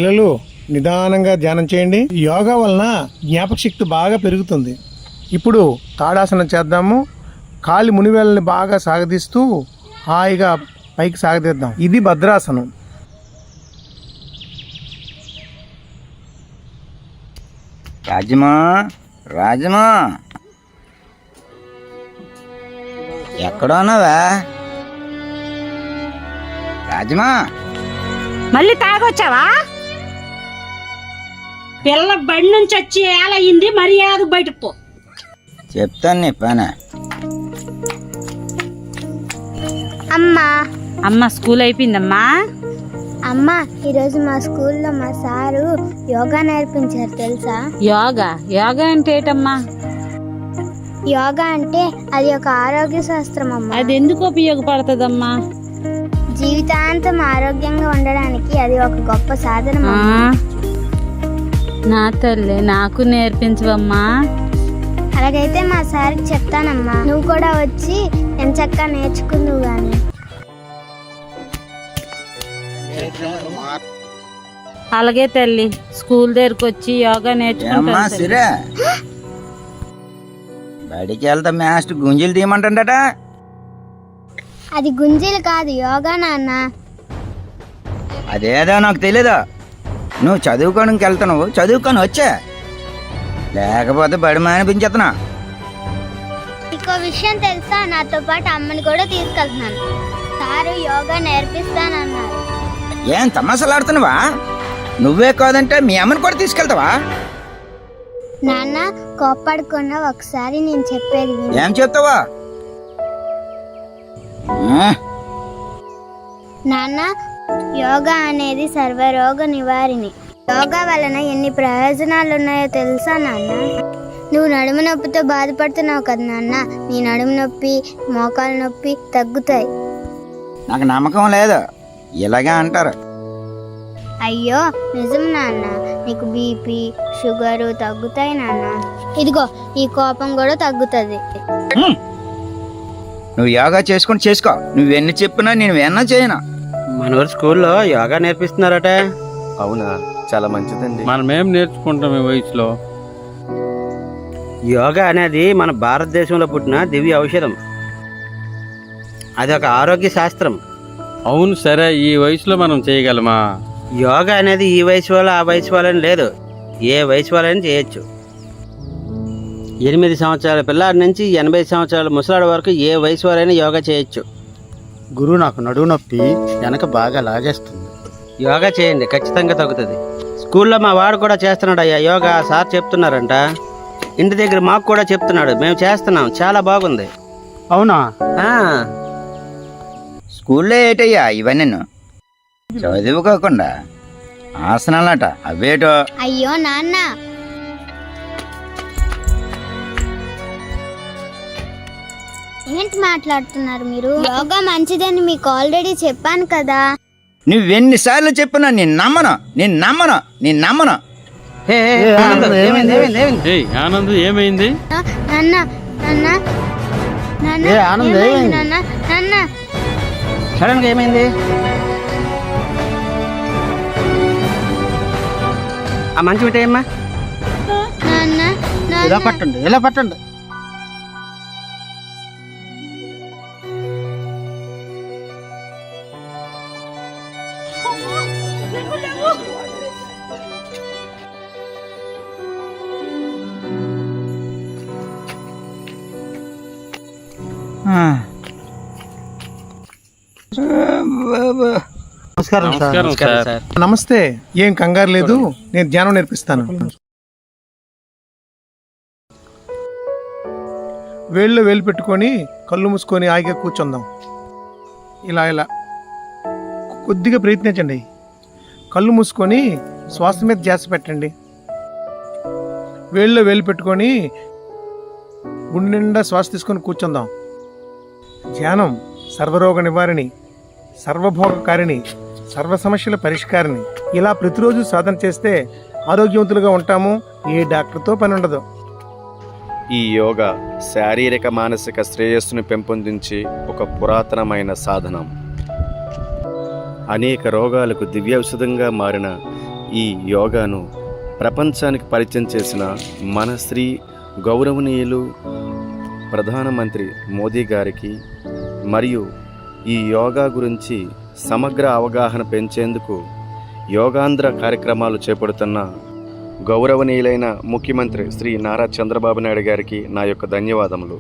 పిల్లలు నిదానంగా ధ్యానం చేయండి. యోగా వలన జ్ఞాపక శక్తి బాగా పెరుగుతుంది. ఇప్పుడు తాడాసనం చేద్దాము. కాలి మునివేళ్ళని బాగా సాగదీస్తూ హాయిగా పైకి సాగదీద్దాం. ఇది భద్రాసనం. రాజమా రాజమా ఎక్కడున్నావా రాజమా? మళ్ళీ తాగొచ్చావా? పిల్ల బండి నుంచి వచ్చి ఏలయ్యింది, మర్యాద బయటకు పో. చెప్తాను నీ పని. అమ్మా అమ్మ స్కూల్ అయిపోయిందమ్మా. అమ్మా, ఈరోజు మా స్కూల్లో మా సారు యోగా నేర్పించారు తెలుసా? యోగా యోగా అంటే ఏంటమ్మా? యోగా అంటే అది ఒక ఆరోగ్య శాస్త్రం అమ్మా. అది ఎందుకు ఉపయోగపడుతుందమ్మా? జీవితాంతం ఆరోగ్యంగా ఉండడానికి అది ఒక గొప్ప సాధనం ఆ, అమ్మా. నా తల్లి నాకు నేర్పించవమ్మా. అలాగైతే మా సార్కి చెప్తానమ్మా. నువ్వు కూడా వచ్చి ఎంచక్కా నేర్చుకుందువు గాని. అలాగే తల్లి, స్కూల్ దగ్గరకు వచ్చి యోగా ఏమ్మా నేర్చుకుంటాను. సిరా, బడికి వెళ్తా మాస్టర్ గుంజీలు తీయమంటాడట. అది గుంజీలు కాదు, యోగా నాన్న. అదేదో నాకు తెలీదు. నువ్వు చదువుకోవడానికి వెళ్తున్నావు, చదువుకొని వచ్చా, లేకపోతే బడి మానిపించేస్తున్నా. ఇంకో విషయం తెలుసా? నాతో పాటు అమ్మని కూడా తీసుకెళ్తున్నాను. సారు యోగా నేర్పిస్తానన్నారు. ఏం తమాసలాడుతున్నావా? నువ్వే కాదంటే మీ అమ్మని కూడా తీసుకెళ్తావా? నాన్న, కోప్పడకుండా ఒకసారి నేను చెప్పేది విను. ఏం చెప్తావా? నాన్న, యోగా అనేది సర్వరోగ నివారిణి. యోగా వలన ఎన్ని ప్రయోజనాలు ఉన్నాయో తెలుసా నాన్న? నువ్వు నడుము నొప్పితో బాధపడుతున్నావు కదా నాన్న, నీ నడుము నొప్పి, మోకాలు నొప్పి తగ్గుతాయి. నాకు నమ్మకం లేదు, ఇలాగే అంటారు. అయ్యో నిజం నాన్న, నీకు బీపీ, షుగరు తగ్గుతాయి నాన్న. ఇదిగో ఈ కోపం కూడా తగ్గుతుంది. నువ్వు యోగా చేసుకుని చేసుకో, నువ్వెన్ని చెప్పినా నేను వెన్నా చేయను. మనూరు స్కూల్లో యోగా నేర్పిస్తున్నారట. అవునా? చాలా మంచిదండి. మనమేం నేర్చుకుంటాం ఈ వయసులో? యోగా అనేది మన భారతదేశంలో పుట్టిన దివ్య ఔషధం. అది ఒక ఆరోగ్య శాస్త్రం. అవును, సరే, ఈ వయసులో మనం చేయగలమా? యోగా అనేది ఈ వయసు వాళ్ళ ఆ వయసు వాళ్ళని లేదు, ఏ వయసు వాళ్ళని చేయొచ్చు. 8 సంవత్సరాల పిల్లాడి నుంచి 80 సంవత్సరాల ముసలాడి వరకు ఏ వయసు వారైనా యోగా చేయొచ్చు. గురువు, నాకు నడువు నొప్పి వెనక బాగా లాగేస్తుంది. యోగా చేయండి, ఖచ్చితంగా తగ్గుతుంది. స్కూల్లో మా వాడు కూడా చేస్తున్నాడు అయ్యా యోగా. సార్ చెప్తున్నారంట, ఇంటి దగ్గర మాకు కూడా చెప్తున్నాడు, మేము చేస్తున్నాం, చాలా బాగుంది. అవునా? స్కూల్లో ఏటయ్యా ఇవన్నీ? చదువుకోకుండా ఆసనాలట అవేటో. అయ్యో నాన్న, ఏంటి మాట్లాడుతున్నారు మీరు? యోగా మంచిదని మీకు ఆల్రెడీ చెప్పాను కదా. నువ్వెన్నిసార్లు చెప్పినా నేను నమ్మను, నేను నమ్మను, నేను నమ్మను. హే, ఆనంద్, ఏమైంది ఏమైంది ఏమైంది? ఏయ్ ఆనంద్, ఏమైంది? నాన్న నాన్న నాన్న, ఆనంద్, ఏమైంది నాన్న? నాన్న, సడన్ గా ఏమైంది? ఆ మంచి పెట్టేయమ్మా. నాన్న, ఇలా నాన్న. పట్టండి, ఇలా పట్టండి. నమస్కారం సార్. నమస్కారం సార్. నమస్తే. ఏం కంగారు లేదు, నేను ధ్యానం నేర్పిస్తాను. వేళ్ళు వేలు పెట్టుకొని కళ్ళు మూసుకొని ఆగిగా కూర్చుందాం. ఇలా ఇలా కొద్దిగా ప్రయత్నించండి. కళ్ళు మూసుకొని శ్వాస మీద ధ్యాస పెట్టండి. వేళ్ళు వేలు పెట్టుకొని గుండె నిండా శ్వాస తీసుకొని కూర్చుందాం. ధ్యానం సర్వరోగ నివారిణి, సర్వభోగకారిణి, సర్వ సమస్యల పరిష్కారిణి. ఇలా ప్రతిరోజు సాధన చేస్తే ఆరోగ్యవంతులుగా ఉంటాము. ఏ డాక్టర్తో పని ఉండదు. ఈ యోగా శారీరక మానసిక శ్రేయస్సును పెంపొందించి ఒక పురాతనమైన సాధనం. అనేక రోగాలకు దివ్యౌషధంగా మారిన ఈ యోగాను ప్రపంచానికి పరిచయం చేసిన మన శ్రీ గౌరవనీయులు ప్రధానమంత్రి మోదీ గారికి మరియు ఈ యోగా గురించి సమగ్ర అవగాహన పెంచేందుకు యోగాంధ్ర కార్యక్రమాలు చేపడుతున్న గౌరవనీయులైన ముఖ్యమంత్రి శ్రీ నారా చంద్రబాబు నాయుడు గారికి నా యొక్క ధన్యవాదములు.